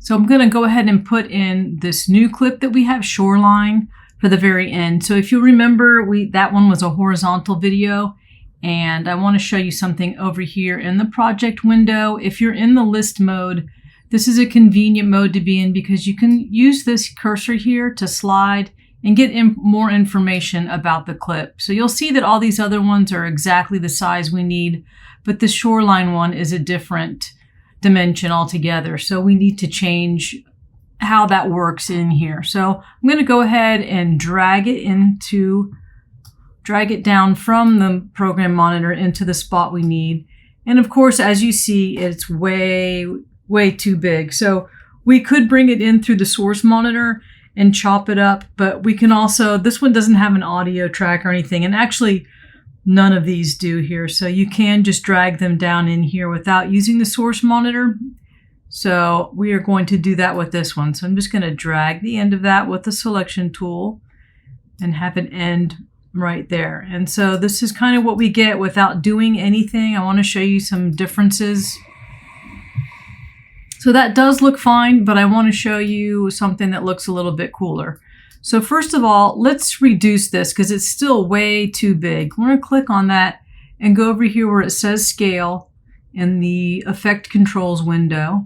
So I'm going to go ahead and put in this new clip that we have, Shoreline, for the very end. So if you remember, that one was a horizontal video, and I want to show you something over here in the project window. If you're in the list mode, this is a convenient mode to be in because you can use this cursor here to slide and get more information about the clip. So you'll see that all these other ones are exactly the size we need, but the Shoreline one is a different dimension altogether. So we need to change how that works in here. So I'm going to go ahead and drag it down from the program monitor into the spot we need. And of course, as you see, it's way too big. So we could bring it in through the source monitor and chop it up, but we can also, this one doesn't have an audio track or anything, and actually none of these do here. So you can just drag them down in here without using the source monitor. So we are going to do that with this one. So I'm just going to drag the end of that with the selection tool and have it end right there. And so this is kind of what we get without doing anything. I want to show you some differences. So that does look fine, but I want to show you something that looks a little bit cooler. So first of all, let's reduce this because it's still way too big. We're going to click on that and go over here where it says scale in the effect controls window.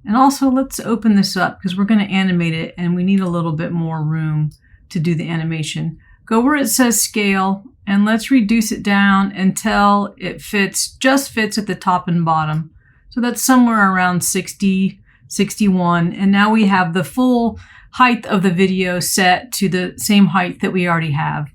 And also let's open this up because we're going to animate it and we need a little bit more room to do the animation. Go where it says scale and let's reduce it down until it just fits at the top and bottom. So that's somewhere around 60, 61. And now we have the full height of the video set to the same height that we already have.